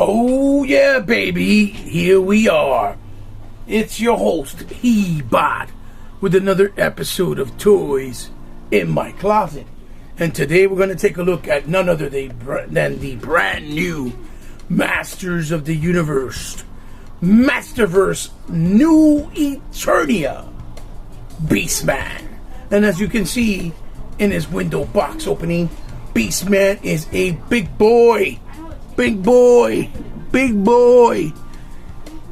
Oh yeah, baby, here we are. It's your host, He-Bot, with another episode of Toys in My Closet. And today we're going to take a look at none other than the brand new Masters of the Universe, Masterverse New Eternia, Beastman. And as you can see in his window box opening, Beastman is a big boy. Big boy. Big boy.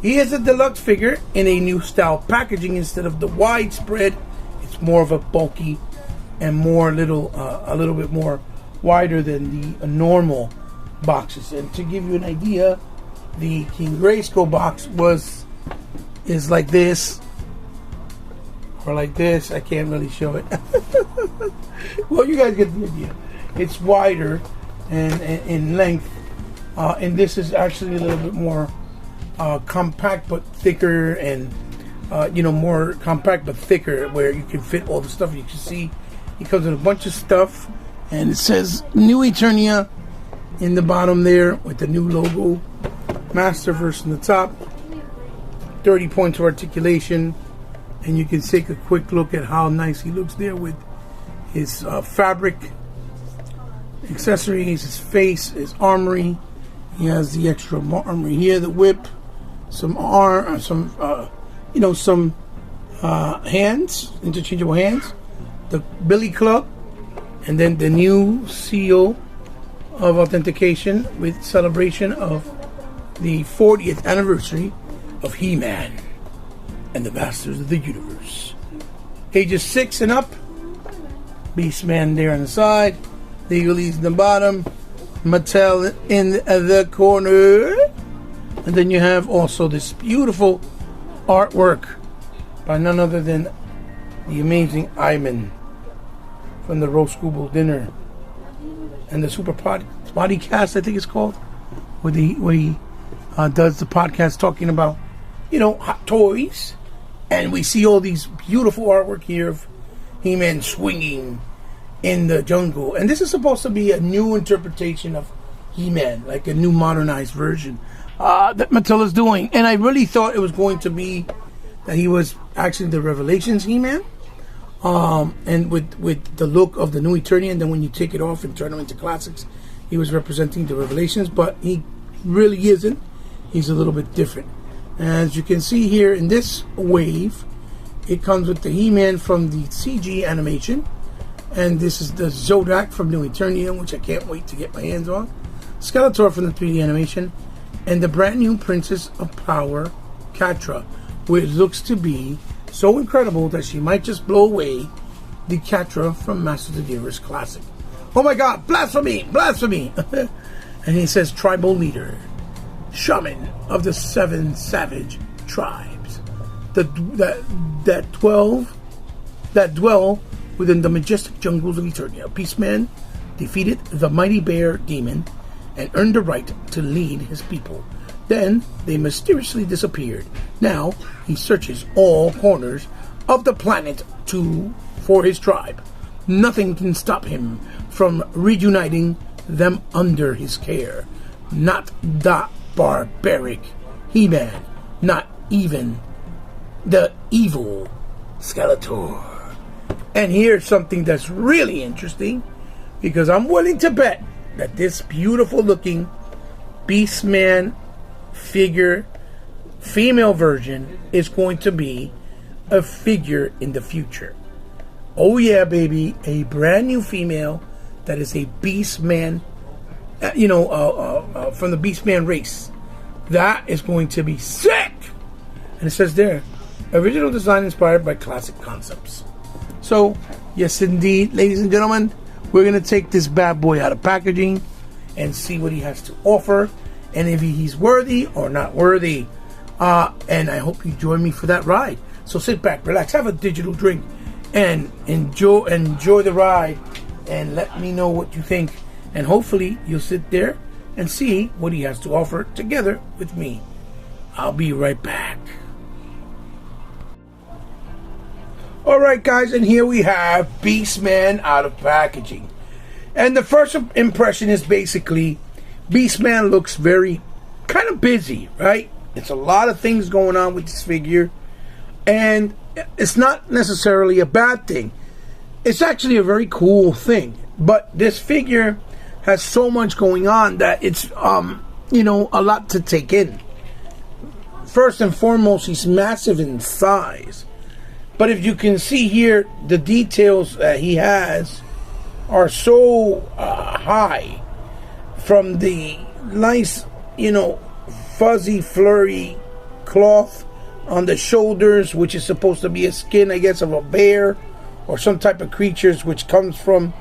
He is a deluxe figure in a new style packaging. Instead of the widespread, it's more of a bulky and more a little bit more wider than the normal boxes. And to give you an idea, the King Grayskull box is like this or like this. I can't really show it. Well, you guys get the idea. It's wider and in length, and this is actually a little bit more compact but thicker, and more compact but thicker, where you can fit all the stuff. You can see he comes with a bunch of stuff, and it says New Eternia in the bottom there with the new logo, Masterverse in the top, 30 points of articulation, and you can take a quick look at how nice he looks there with his fabric accessories, his face, his armory. He has the extra armory here, the whip, some hands, interchangeable hands, the billy club, and then the new seal of authentication with celebration of the 40th anniversary of He-Man and the Masters of the Universe. Ages 6 and up. Beastman there on the side, Legalese in the bottom, Mattel in the corner, and then you have also this beautiful artwork by none other than the amazing Iman from the Roast Google Dinner and the Super Podcast, I think it's called, where he does the podcast talking about hot toys, and we see all these beautiful artwork here of He-Man swinging in the jungle. And this is supposed to be a new interpretation of He-Man, like a new modernized version that Mattel is doing. And I really thought it was going to be that he was actually the Revelations He-Man, and with the look of the new Eternia, and then when you take it off and turn him into classics, he was representing the Revelations, but he really isn't. He's a little bit different. As you can see here in this wave, it comes with the He-Man from the CG animation, and this is the Zodak from New Eternia, which I can't wait to get my hands on, Skeletor from the 3D animation, and the brand new Princess of Power, Catra, which looks to be so incredible that she might just blow away the Catra from Masters of the Universe Classic. Oh my God, blasphemy, blasphemy! And he says, tribal leader, shaman of the 7 savage tribes that dwell within the majestic jungles of Eternia. Beastman defeated the mighty bear demon and earned the right to lead his people. Then they mysteriously disappeared. Now he searches all corners of the planet for his tribe. Nothing can stop him from reuniting them under his care. Not the barbaric He-Man, not even the evil Skeletor. And here's something that's really interesting, because I'm willing to bet that this beautiful looking Beastman figure, female version, is going to be a figure in the future. Oh yeah, baby, a brand new female that is a Beastman, from the Beastman race. That is going to be sick. And it says there, original design inspired by classic concepts. So, yes indeed, ladies and gentlemen, we're going to take this bad boy out of packaging and see what he has to offer, and if he's worthy or not worthy. And I hope you join me for that ride. So sit back, relax, have a digital drink, and enjoy the ride, and let me know what you think. And hopefully you'll sit there and see what he has to offer together with me. I'll be right back. Alright guys, and here we have Beastman out of packaging. And the first impression is basically, Beastman looks very kind of busy, right? It's a lot of things going on with this figure, and it's not necessarily a bad thing. It's actually a very cool thing, but this figure has so much going on that it's you know, a lot to take in. First and foremost, he's massive in size, but if you can see here, the details that he has are so high, from the nice, you know, fuzzy, flurry cloth on the shoulders, which is supposed to be a skin, I guess, of a bear or some type of creatures, which comes from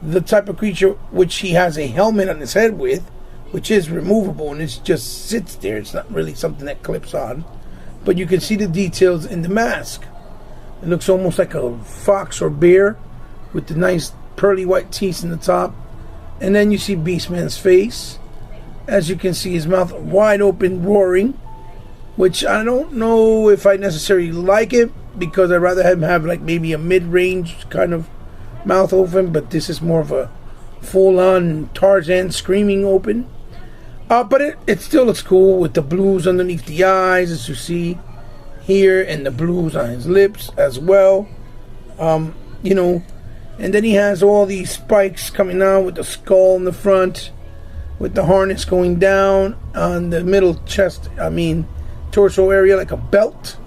the type of creature which he has a helmet on his head with, which is removable, and it just sits there. It's not really something that clips on, but you can see the details in the mask. It looks almost like a fox or bear with the nice pearly white teeth in the top. And then you see Beastman's face. As you can see, his mouth wide open, roaring, which I don't know if I necessarily like it, because I'd rather him have like maybe a mid-range kind of mouth open, but this is more of a full-on Tarzan screaming open. But it still looks cool with the blues underneath the eyes, as you see here, and the blues on his lips as well. You know, and then he has all these spikes coming out with the skull in the front, with the harness going down on the middle chest, torso area, like a belt.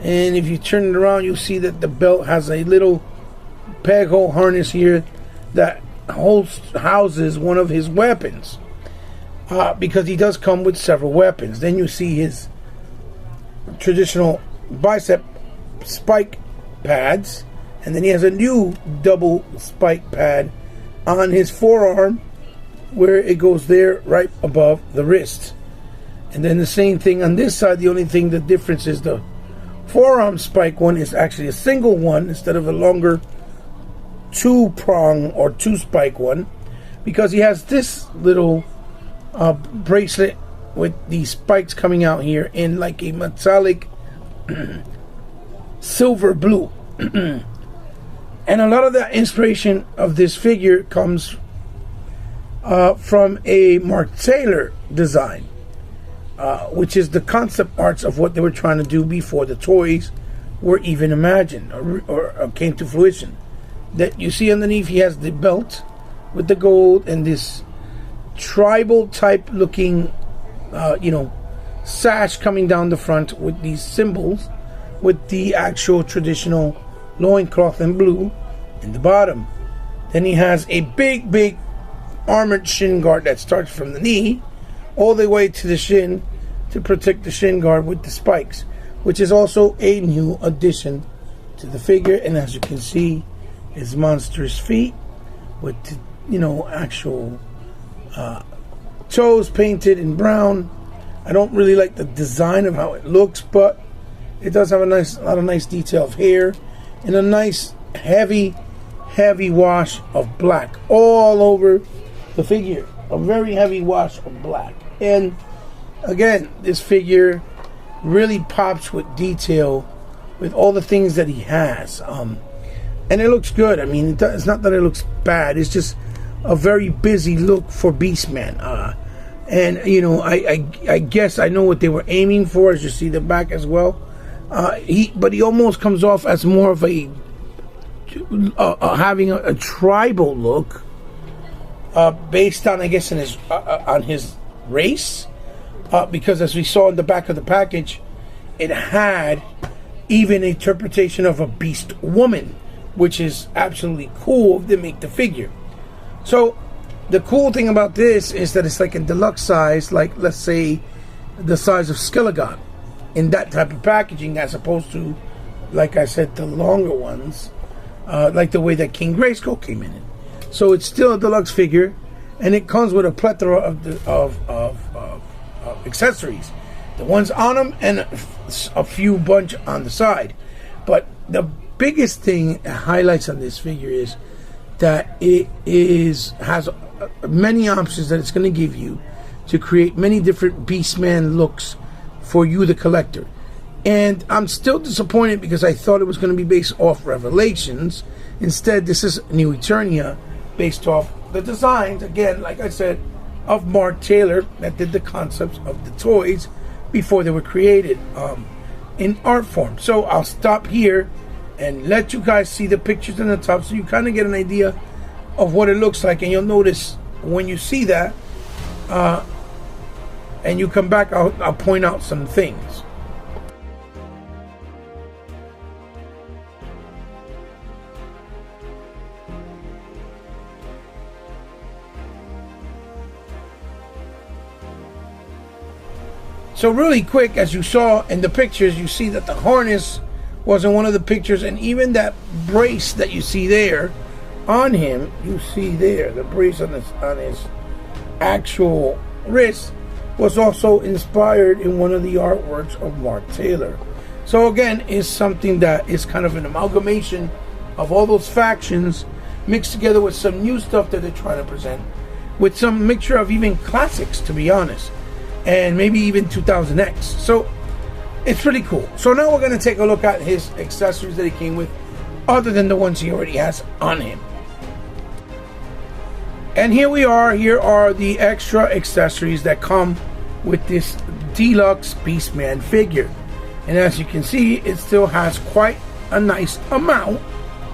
And if you turn it around, you'll see that the belt has a little peg hole harness here that houses one of his weapons, because he does come with several weapons. Then you see his traditional bicep spike pads, and then he has a new double spike pad on his forearm, where it goes there right above the wrist. And then the same thing on this side. The only thing, the difference is the forearm spike one is actually a single one instead of a longer two-prong or two-spike one, because he has this little bracelet with these spikes coming out here in like a metallic silver blue. And a lot of that inspiration of this figure comes from a Mark Taylor design, which is the concept arts of what they were trying to do before the toys were even imagined or came to fruition. That you see underneath, he has the belt with the gold and this tribal type looking sash coming down the front with these symbols, with the actual traditional loincloth in blue in the bottom. Then he has a big armored shin guard that starts from the knee all the way to the shin to protect the shin guard with the spikes, which is also a new addition to the figure. And as you can see, his monstrous feet with the, actual toes painted in brown. I don't really like the design of how it looks, but it does have a lot of nice detail of hair and a nice heavy wash of black all over the figure. A very heavy wash of black. And again, this figure really pops with detail with all the things that he has. And it looks good. I mean, it's not that it looks bad. It's just a very busy look for Beastman. And I guess I know what they were aiming for, as you see the back as well. But he almost comes off as more of a having a tribal look, based on, I guess, on his race, because as we saw in the back of the package, it had even interpretation of a beast woman, which is absolutely cool to make the figure. So the cool thing about this is that it's like a deluxe size, like let's say the size of Skelegon, in that type of packaging, as opposed to, like I said, the longer ones, like the way that King Grayskull came in. So it's still a deluxe figure, and it comes with a plethora of accessories, the ones on them and a few bunch on the side. But the biggest thing that highlights on this figure is that it has many options that it's going to give you to create many different Beastman looks for you, the collector. And I'm still disappointed because I thought it was going to be based off Revelations. Instead, this is New Eternia, based off the designs. Again, like I said, of Mark Taylor that did the concepts of the toys before they were created in art form. So I'll stop here and let you guys see the pictures in the top so you kind of get an idea of what it looks like. And you'll notice when you see that and you come back, I'll point out some things. So really quick, as you saw in the pictures, you see that the harness was in one of the pictures, and even that brace that you see there on him, you see there, the brace on his actual wrist was also inspired in one of the artworks of Mark Taylor. So again, it's something that is kind of an amalgamation of all those factions mixed together with some new stuff that they're trying to present, with some mixture of even classics, to be honest, and maybe even 2000X. So it's pretty cool. So now we're going to take a look at his accessories that he came with, other than the ones he already has on him. And here we are. Here are the extra accessories that come with this deluxe Beastman figure. And as you can see, it still has quite a nice amount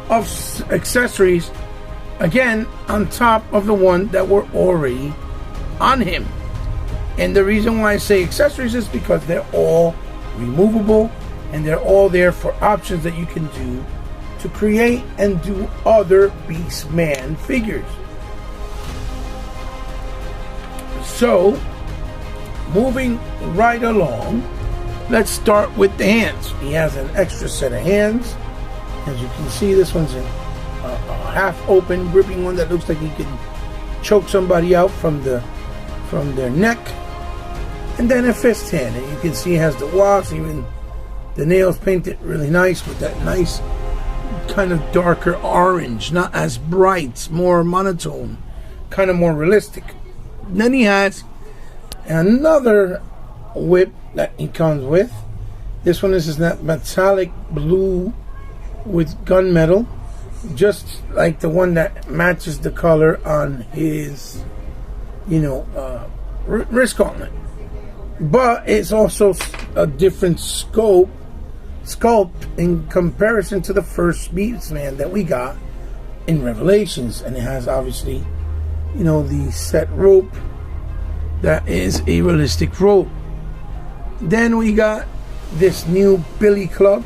of accessories, again, on top of the one that were already on him. And the reason why I say accessories is because they're all removable and they're all there for options that you can do to create and do other Beastman figures. So, moving right along, let's start with the hands. He has an extra set of hands. As you can see, this one's a half open, gripping one that looks like he can choke somebody out from their neck. And then a fist hand, and you can see it has the wasp, even the nails painted really nice with that nice kind of darker orange, not as bright, more monotone, kind of more realistic. Then he has another whip that he comes with. This one is that metallic blue with gunmetal, just like the one that matches the color on his, wrist gauntlet. But it's also a different sculpt in comparison to the first Beastman that we got in Revelations. And it has obviously, the set rope that is a realistic rope. Then we got this new billy club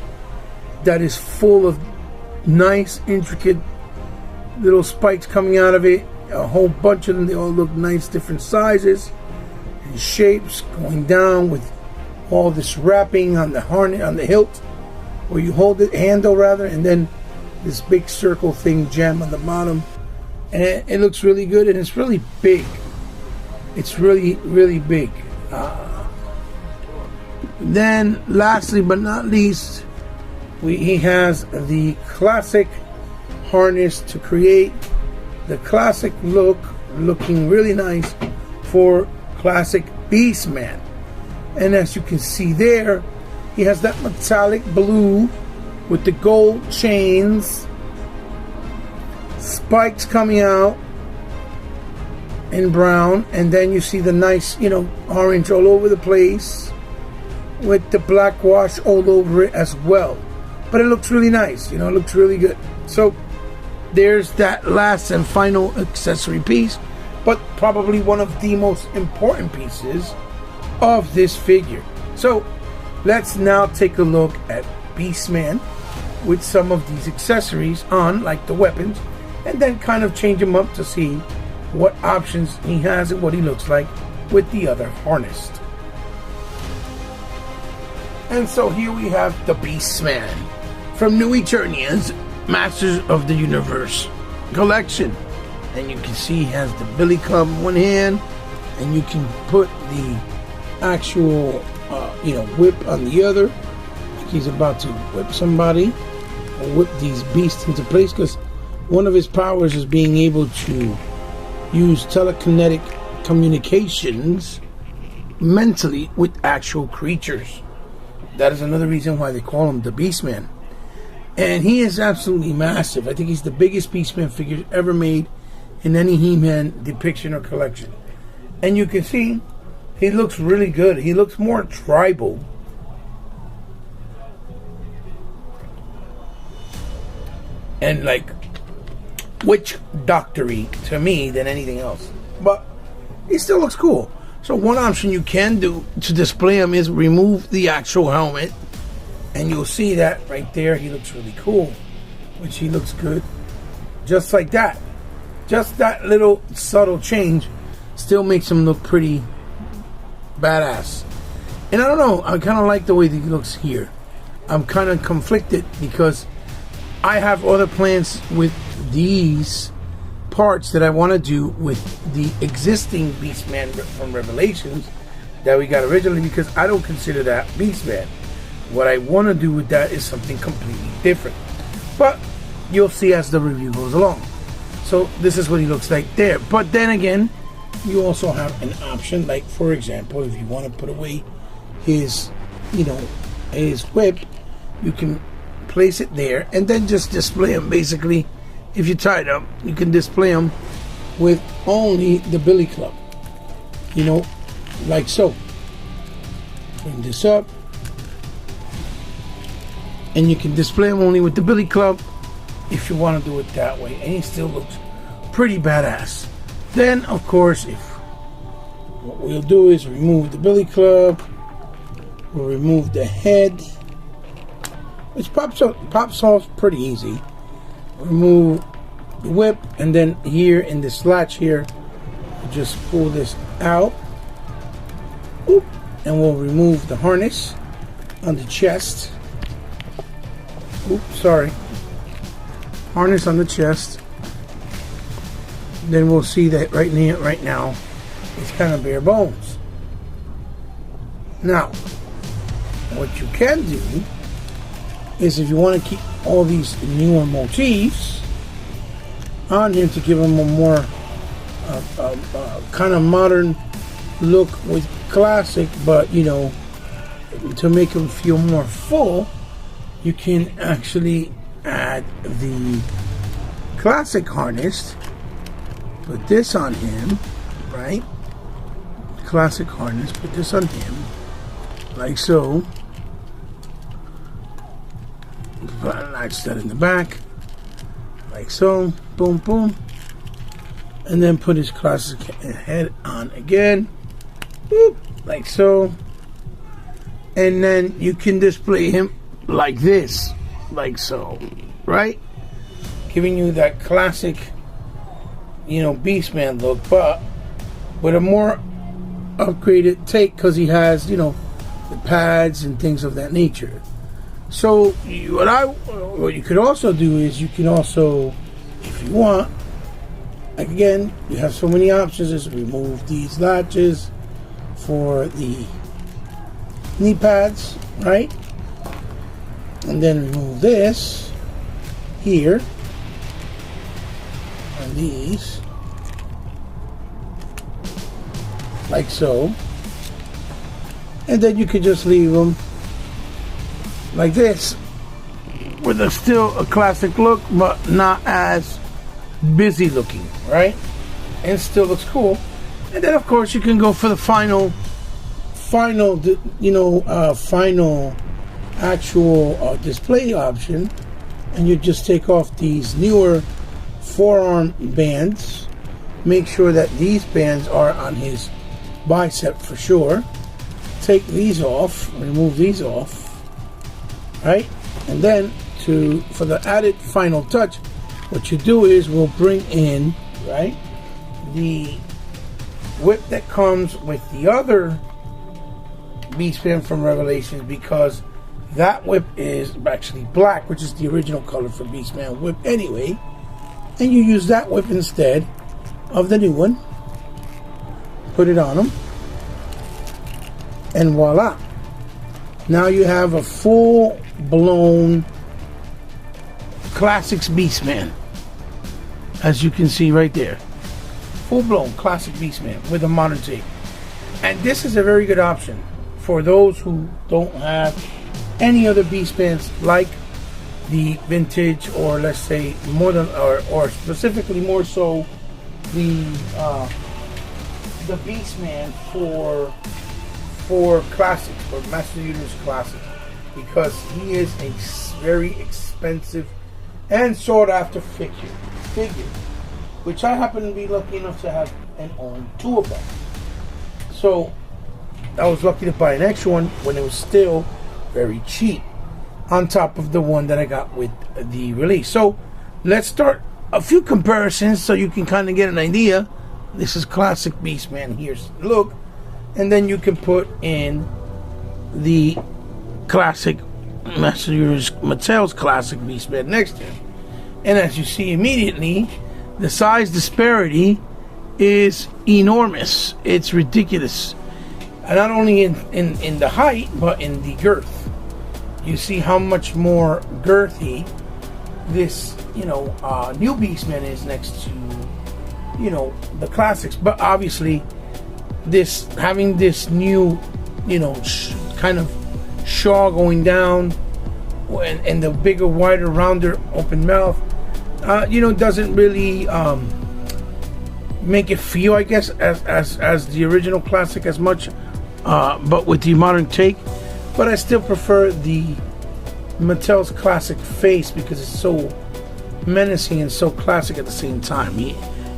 that is full of nice, intricate little spikes coming out of it. A whole bunch of them. They all look nice, different sizes and shapes, going down with all this wrapping on the harness, on the hilt, where you hold the handle rather, and then this big circle thing gem on the bottom. And it looks really good, and it's really big. It's really, really big. Then, lastly but not least, he has the classic harness to create the classic look, looking really nice for classic Beastman. And as you can see there, he has that metallic blue with the gold chains, spikes coming out in brown, and then you see the nice, orange all over the place with the black wash all over it as well. But it looks really nice, it looks really good. So there's that last and final accessory piece, but probably one of the most important pieces of this figure. So let's now take a look at Beastman with some of these accessories on, like the weapons, and then kind of change them up to see what options he has and what he looks like with the other harness. And so here we have the Beastman from New Eternia's Masters of the Universe collection. And you can see he has the billy club in one hand, and you can put the actual whip on the other, like he's about to whip somebody or whip these beasts into place, because one of his powers is being able to use telekinetic communications mentally with actual creatures. That is another reason why they call him the Beastman. And he is absolutely massive. I think he's the biggest Beastman figure ever made in any He-Man depiction or collection. And you can see he looks really good. He looks more tribal. And like witch doctory to me than anything else. But he still looks cool. So one option you can do to display him is remove the actual helmet. And you'll see that right there. He looks really cool. Which he looks good. Just like that. Just that little subtle change still makes him look pretty badass. And I don't know, I kind of like the way that he looks here. I'm kind of conflicted because I have other plans with these parts that I want to do with the existing Beastman from Revelations that we got originally, because I don't consider that Beastman. What I want to do with that is something completely different. But you'll see as the review goes along. So this is what he looks like there. But then again, you also have an option, like for example, if you want to put away his, his whip, you can place it there and then just display him. Basically, if you tie it up, you can display him with only the billy club, like so. Bring this up and you can display him only with the billy club if you want to do it that way, and he still looks pretty badass. Then of course, if what we'll do is remove the billy club, we'll remove the head, which pops off pretty easy. Remove the whip, and then here in this latch here, we'll just pull this out. Oop, and we'll remove the harness on the chest. Oops, sorry. Harness on the chest. Then we'll see that right now it's kind of bare bones. Now, what you can do is, if you want to keep all these newer motifs on here to give them a more kind of modern look with classic, but to make them feel more full, you can actually add the classic harness. Put this on him, right? Classic harness, put this on him, like so. Latch that in the back, like so. Boom, boom. And then put his classic head on again. Boop, like so. And then you can display him like this, like so, right? Giving you that classic, Beastman look, but with a more upgraded take, because he has, the pads and things of that nature. So what you could also do is, you can also, if you want, again, you have so many options, is remove these latches for the knee pads, right? And then remove this here and these, like so. And then you could just leave them like this, with still a classic look, but not as busy looking, right? And still looks cool. And then of course you can go for the final actual display option, and you just take off these newer forearm bands. Make sure that these bands are on his bicep for sure. Take these off, remove these off, right? And then for the added final touch, what you do is we'll bring in, right, the whip that comes with the other Beastman from Revelations, because that whip is actually black, which is the original color for Beastman whip anyway, and you use that whip instead of the new one. Put it on him, and voila, now you have a full-blown Classics Beastman, as you can see right there. Full-blown classic Beastman with a modern take. And this is a very good option for those who don't have any other Beastmans, like the vintage, or let's say more than, or specifically more so the the Beastman for classics, for Master of the Universe classics, because he is a very expensive and sought after figure, which I happen to be lucky enough to have and own 2 of them. So I was lucky to buy an extra one when it was still very cheap, on top of the one that I got with the release. So let's start a few comparisons so you can kind of get an idea. This is classic Beastman. Here's the look, and then you can put in the classic Master Universe Mattel's classic Beastman next to him. And as you see immediately, the size disparity is enormous. It's ridiculous. And not only in the height, but in the girth. You see how much more girthy this, new Beastman is next to, the classics. But obviously, having this new, kind of shaw going down, and the bigger, wider, rounder, open mouth, doesn't really make it feel, I guess, as the original classic as much, but with the modern take. But I still prefer the Mattel's classic face because it's so menacing and so classic at the same time.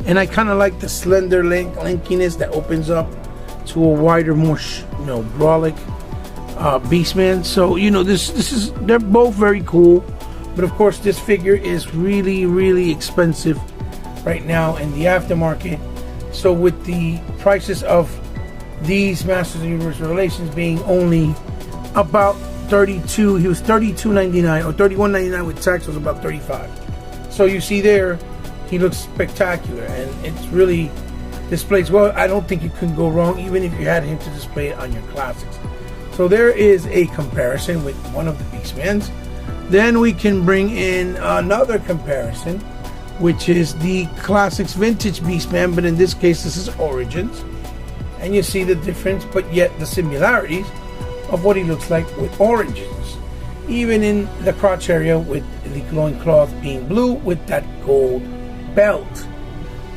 And I kind of like the slender lankiness that opens up to a wider, more brolic Beastman. So they're both very cool. But of course, this figure is really, really expensive right now in the aftermarket. So with the prices of these Masters of the Universe Revelations being only about $32, he was $32.99 or $31.99 with tax, was about $35. So you see there, he looks spectacular, and it's really displays well. I don't think you can go wrong, even if you had him to display it on your classics. So there is a comparison with one of the Beastmans. Then we can bring in another comparison, which is the classics vintage Beastman, but in this case this is Origins. And you see the difference, but yet the similarities of what he looks like with Origins. Even in the crotch area with the glowing cloth being blue with that gold belt.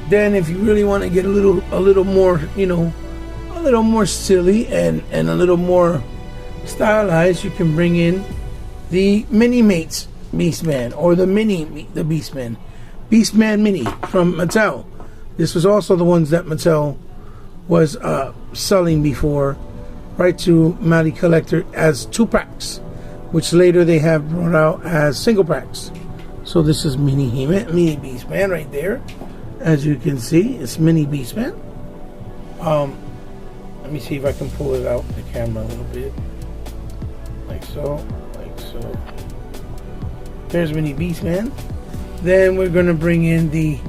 Then if you really want to get a little more, a little more silly and a little more stylized, you can bring in the Mini Mates Beastman, or the Beastman Mini from Mattel. This was also the ones that Mattel was selling before, right to Matty Collector as 2-packs, which later they have brought out as single packs. So this is Mini Beastman right there. As you can see, it's Mini Beastman. Let me see if I can pull it out the camera a little bit, like so. There's Mini Beastman. Then we're gonna bring in the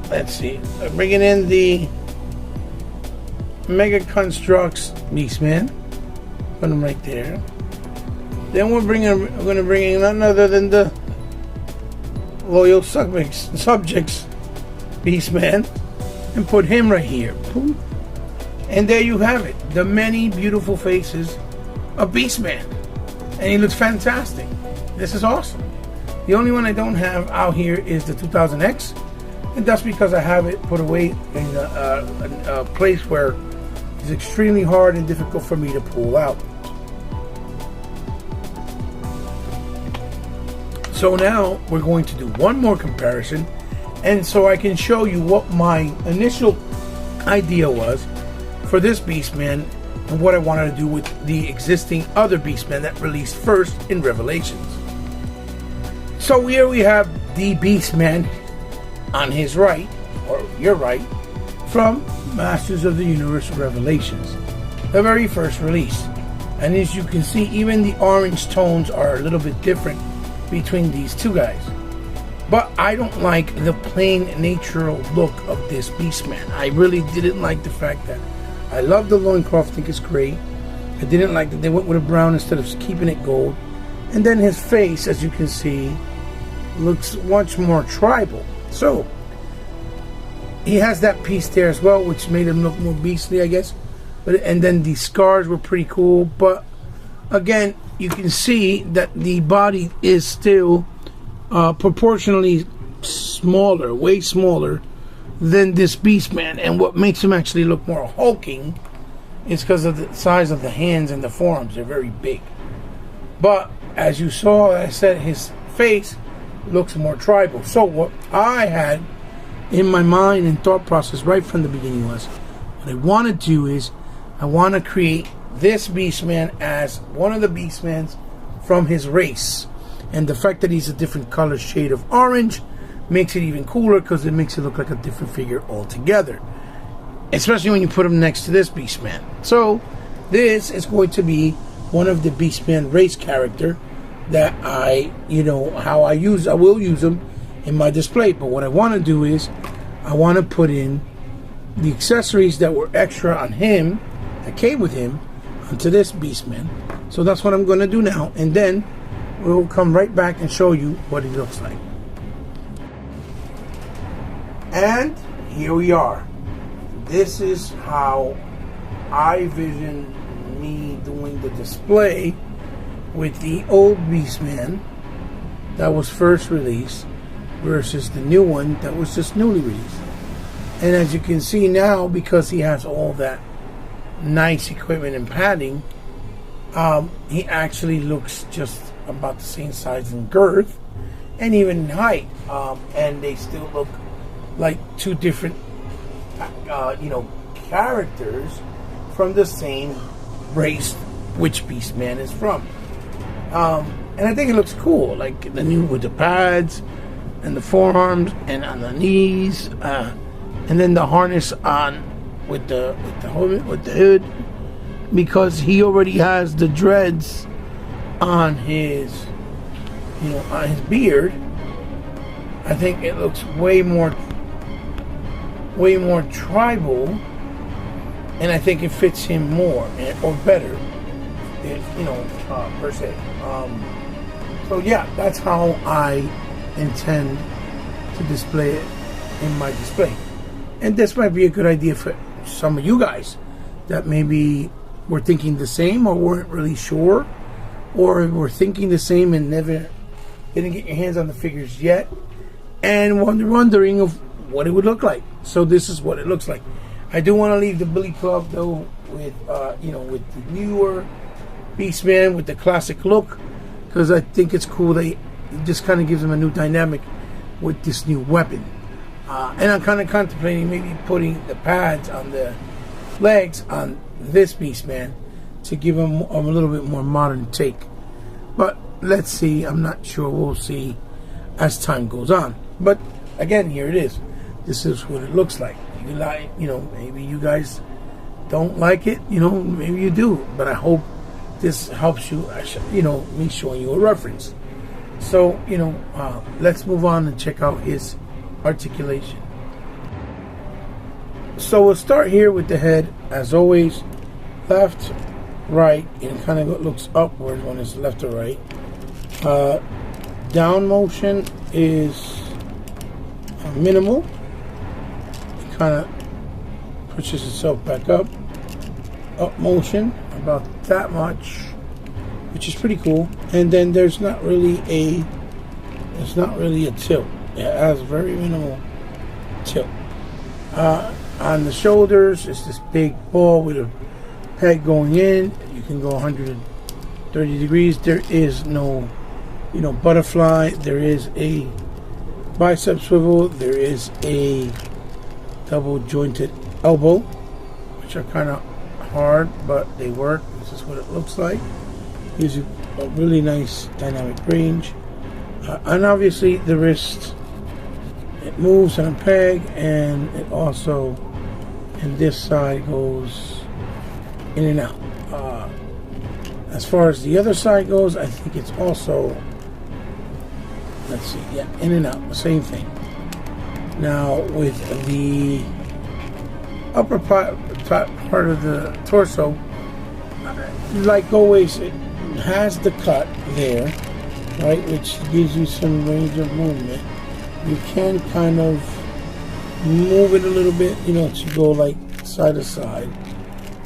let's see, I'm bringing in the Mega Construx Beastman. Put him right there. Then we're gonna bring in none other than the Loyal Subjects Beastman, and put him right here. Boom. And there you have it, the many beautiful faces of Beastman. And he looks fantastic. This is awesome. The only one I don't have out here is the 2000X, and that's because I have it put away in a place where it's extremely hard and difficult for me to pull out. So now we're going to do one more comparison, and so I can show you what my initial idea was for this Beastman and what I wanted to do with the existing other Beastmen that released first in Revelations. So here we have the Beastman on his right, or your right, from Masters of the Universe Revelations, the very first release. And as you can see, even the orange tones are a little bit different between these two guys. But I don't like the plain natural look of this Beastman. I really didn't like the fact that I love the loincloth, I think it's great. I didn't like that they went with a brown instead of keeping it gold. And then his face, as you can see, looks much more tribal. So he has that piece there as well, which made him look more beastly, I guess. And then the scars were pretty cool. But again, you can see that the body is still proportionally smaller, way smaller than this Beastman. And what makes him actually look more hulking is because of the size of the hands and the forearms. They're very big. But as you saw, I said his face looks more tribal. So what I had in my mind and thought process right from the beginning was, what I want to do is I want to create this Beastman as one of the Beastmans from his race. And the fact that he's a different color shade of orange makes it even cooler, because it makes it look like a different figure altogether. Especially when you put him next to this Beastman. So this is going to be one of the Beastman race character that I will use them in my display. But what I want to do is I want to put in the accessories that were extra on him, that came with him, onto this Beastman. So that's what I'm going to do now, and then we'll come right back and show you what he looks like. And here we are. This is how I vision me doing the display with the old Beastman that was first released versus the new one that was just newly released. And as you can see now, because he has all that nice equipment and padding, he actually looks just about the same size in girth and even in height, and they still look like two different characters from the same race which Beastman is from. And I think it looks cool, like the new with the pads and the forearms and on the knees, and then the harness on with the hood, because he already has the dreads on his beard. I think it looks way more tribal, and I think it fits him more or better, per se. So yeah, that's how I intend to display it in my display. And this might be a good idea for some of you guys that maybe were thinking the same or weren't really sure, or were thinking the same and never didn't get your hands on the figures yet, and wondering of what it would look like. So this is what it looks like. I do want to leave the Billy Club though with with the newer Beastman with the classic look, because I think it's cool that it just kind of gives him a new dynamic with this new weapon. And I'm kind of contemplating maybe putting the pads on the legs on this Beastman to give him a little bit more modern take. But let's see. I'm not sure. We'll see as time goes on. But again, here it is. This is what it looks like. You like, maybe you guys don't like it. Maybe you do. But I hope this helps you. Me showing you a reference. So let's move on and check out his articulation. So we'll start here with the head, as always, left, right. It kind of looks upward when it's left or right. Down motion is minimal. It kind of pushes itself back up. Up motion about that much, which is pretty cool. And then there's not really a tilt. It has very minimal tilt. On the shoulders, it's this big ball with a peg going in. You can go 130 degrees. There is no, butterfly. There is a bicep swivel. There is a double jointed elbow, which are kind of hard, but they work. This is what it looks like. Gives you a really nice dynamic range. And obviously the wrist, it moves on a peg, and it also, and this side goes in and out. As far as the other side goes, I think it's also, let's see, yeah, in and out, the same thing. Now with the upper part of the torso, like always, it has the cut there, right, which gives you some range of movement. You can kind of move it a little bit, to go like side to side,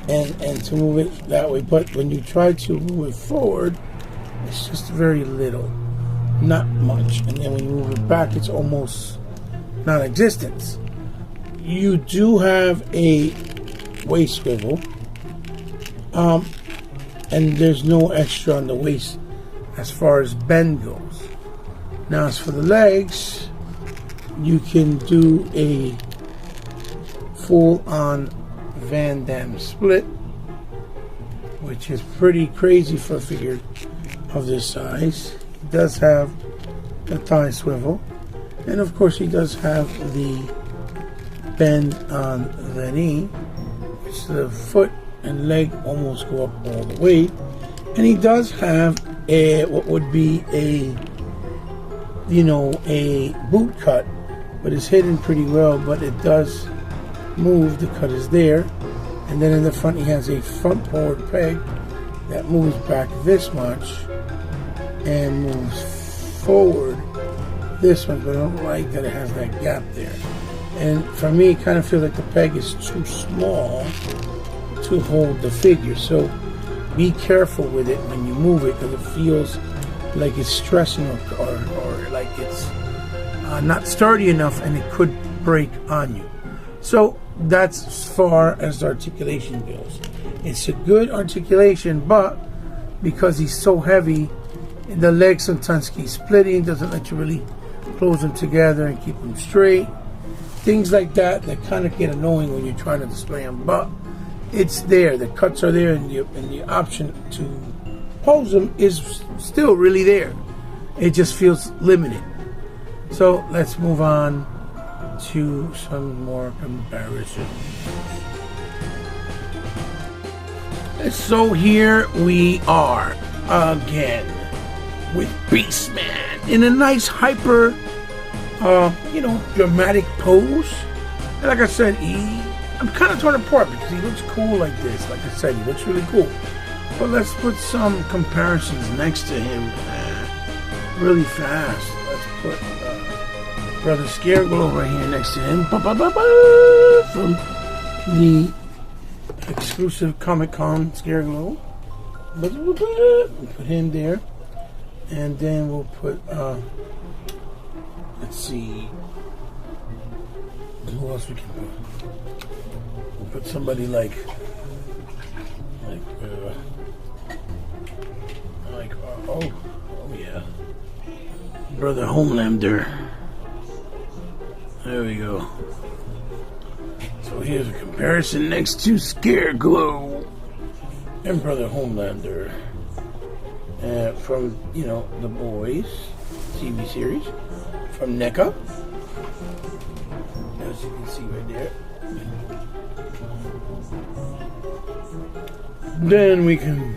and to move it that way. But when you try to move it forward, it's just very little. not much. And then when you move it back, it's almost non-existent. You do have a waist swivel, and there's no extra on the waist as far as bend goes. Now, as for the legs, you can do a full-on Van Damme split, which is pretty crazy for a figure of this size. He does have a thigh swivel, and of course he does have the bend on the knee, which the foot and leg almost go up all the way. And he does have a what would be a boot cut, but it's hidden pretty well, but it does move. The cut is there. And then in the front he has a front forward peg that moves back this much and moves forward this one, but I don't like that it has that gap there. And for me, it kind of feels like the peg is too small to hold the figure. So be careful with it when you move it, because it feels like it's stressing or like it's not sturdy enough, and it could break on you. So that's as far as the articulation goes. It's a good articulation, but because he's so heavy, the legs sometimes keep splitting, doesn't let you really close them together and keep them straight. Things like that kind of get annoying when you're trying to display them, but it's there. The cuts are there, and the option to pose them is still really there. It just feels limited. So let's move on to some more comparison. So here we are again with Beastman in a nice hyper dramatic pose. And like I said, I'm kind of torn apart because he looks cool like this. Like I said, he looks really cool. But let's put some comparisons next to him really fast. Let's put Brother Scareglow right here next to him. From the exclusive Comic-Con Scareglow. We'll put him there. And then we'll put, let's see, who else we can put? We'll put somebody like oh yeah, Brother Homelander. There we go. So here's a comparison next to Scareglow and Brother Homelander from The Boys TV series from NECA, as you can see right there. Then we can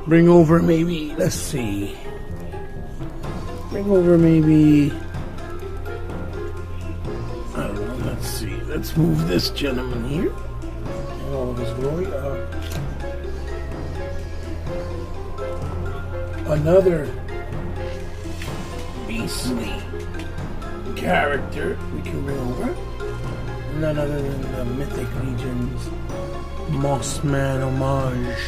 bring over maybe, let's see, I don't know, let's see, let's move this gentleman here in all of his glory. Another beastly character we can bring over, none other than the Mythic Legion's Mossman homage.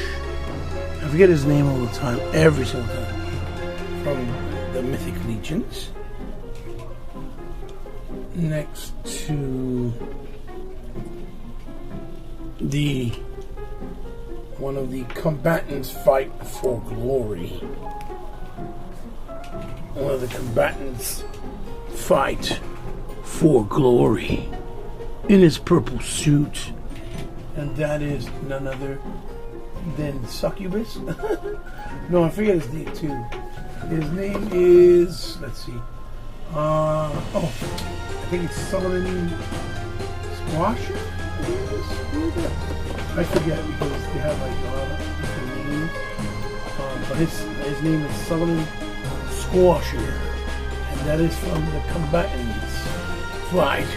I forget his name all the time, every single time, from the Mythic Legions. Next to one of the combatants fight for glory. One of the combatants fight for glory in his purple suit, and that is none other than Succubus. No, I forget his name too. His name is, let's see, I think it's Solomon Squasher. I forget because they have like a lot of different names. But his name is Solomon Squasher, and that is from the combatants fight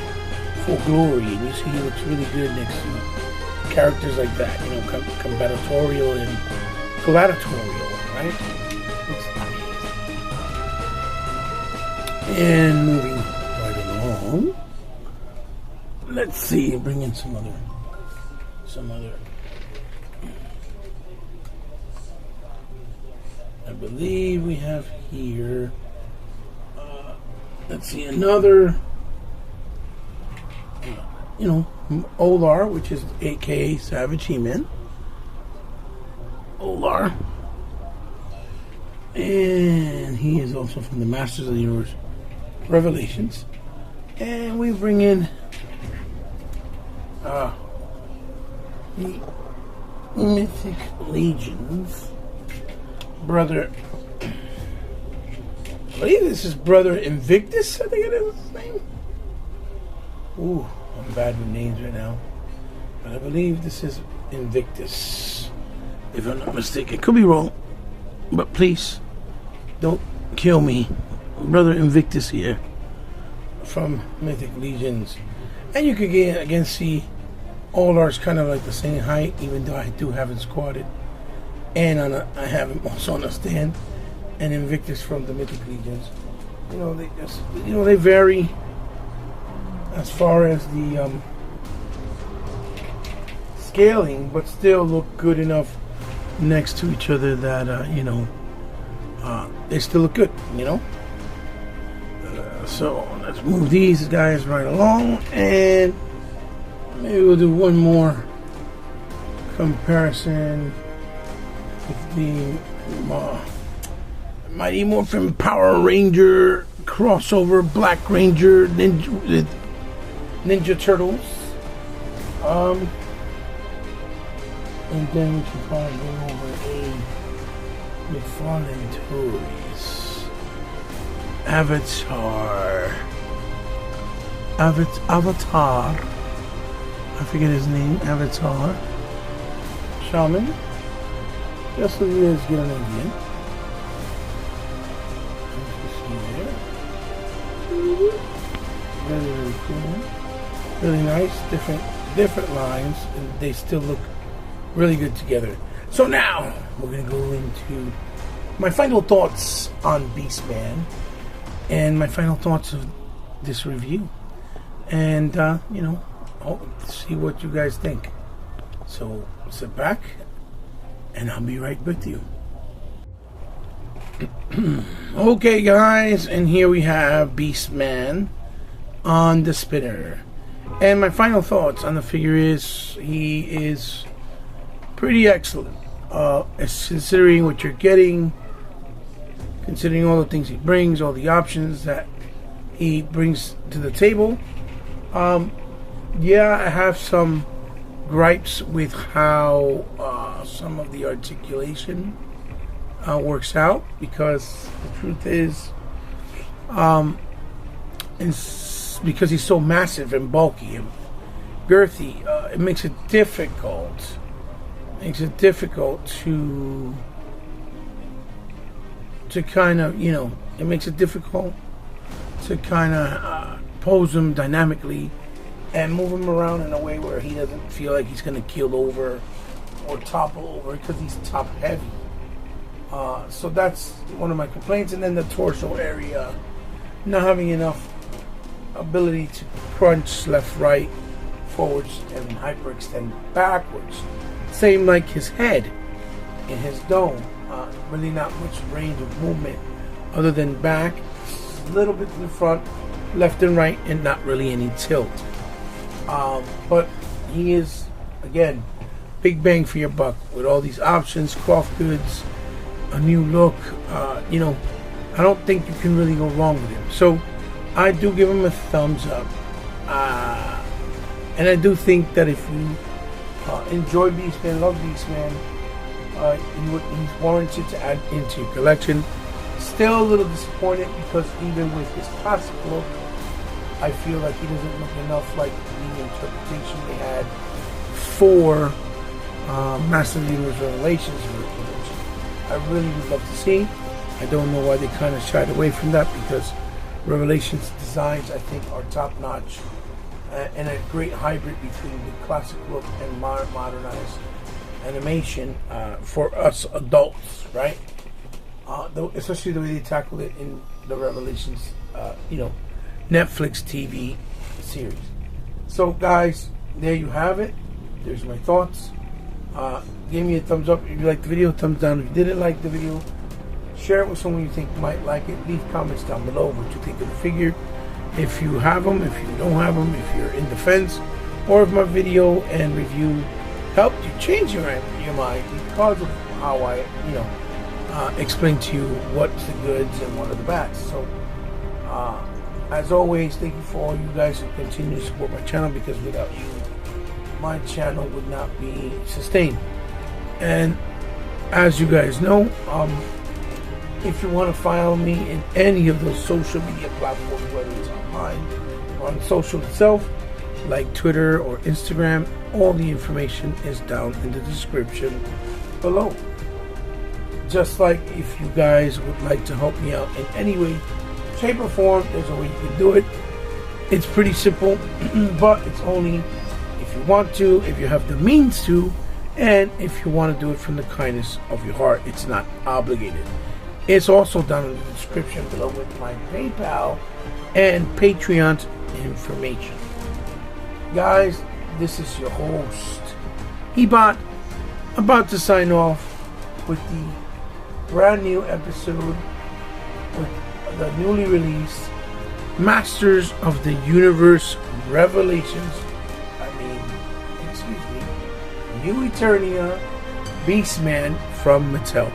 for glory. And you see he looks really good next to characters like that, combatorial and gladiatorial, right? Looks amazing. And moving right along, let's see, bring in some other I believe we have here, let's see, another, Olar, which is aka Savage He-Man. Olar. And he is also from the Masters of the Universe Revelations. And we bring in the Mythic Legions. Brother, I believe this is Brother Invictus, I think it is his name. Ooh, I'm bad with names right now. But I believe this is Invictus, if I'm not mistaken. Could be wrong, but please don't kill me. Brother Invictus here from Mythic Legions. And you can again see Olar's kind of like the same height, even though I do have him squatted. And I have him also on a stand. And Invictus from the Mythic Legions. They vary as far as the scaling, but still look good enough next to each other that they still look good, so let's move these guys right along, and maybe we'll do one more comparison with the Mighty Morphin Power Ranger crossover Black Ranger Ninja Turtles. And then we can probably go over a McFarlane Toys Avatar. I forget his name. Avatar Shaman. Just so you guys get an idea. Very, very cool. Really nice. Different lines, and they still look really good together. So now we're going to go into my final thoughts on Beastman and my final thoughts of this review, and see what you guys think. So sit back and I'll be right with you. Okay guys, and here we have Beastman on the spinner, and my final thoughts on the figure is he is pretty excellent, considering what you're getting, considering all the things he brings, all the options that he brings to the table. Yeah, I have some gripes with how some of the articulation works out, because the truth is, because he's so massive and bulky and girthy, it makes it difficult. To kind of, it makes it difficult to kind of pose him dynamically and move him around in a way where he doesn't feel like he's going to keel over or topple over, because he's top heavy. So that's one of my complaints. And then the torso area, not having enough ability to crunch left, right, forwards, and hyperextend backwards. Same like his head and his dome. Really not much range of movement other than back, a little bit to the front, left and right, and not really any tilt. But he is, again, big bang for your buck with all these options, cloth goods, a new look. I don't think you can really go wrong with him. So I do give him a thumbs up. And I do think that if you enjoy Beastman, love Beastman, he's warranted to add into your collection. Still a little disappointed, because even with his classic look, I feel like he doesn't look enough like the interpretation they had for Masters of the Universe Revelations, which I really would love to see. I don't know why they kind of shied away from that, because Revelations designs, I think, are top notch, and a great hybrid between the classic look and modernized animation for us adults, right? Especially the way they tackled it in the Revelations, Netflix TV series. So, guys, there you have it. There's my thoughts. Give me a thumbs up if you liked the video, thumbs down if you didn't like the video. Share it with someone you think might like it. Leave comments down below what you think of the figure. If you have them, if you don't have them, if you're in the fence, or if my video and review helped you change your mind because of how I, explain to you what's the goods and what are the bads. So, as always, thank you for all you guys who continue to support my channel, because without you, my channel would not be sustained. And as you guys know, if you want to follow me in any of those social media platforms, whether it's online or on social itself, like Twitter or Instagram, all the information is down in the description below. Just like if you guys would like to help me out in any way, shape, or form, there's a way you can do it. It's pretty simple, but it's only if you want to, if you have the means to, and if you want to do it from the kindness of your heart. It's not obligated. It's also down in the description below with my PayPal and Patreon information. Guys, this is your host, Ebot, about to sign off with the brand new episode with the newly released Masters of the Universe Revelations. New Eternia Beastman from Mattel.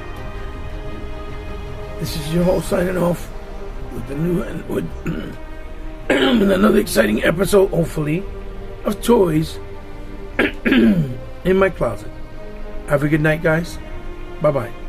This is your host signing off with the new with another exciting episode, hopefully, of toys in my closet. Have a good night, guys. Bye bye.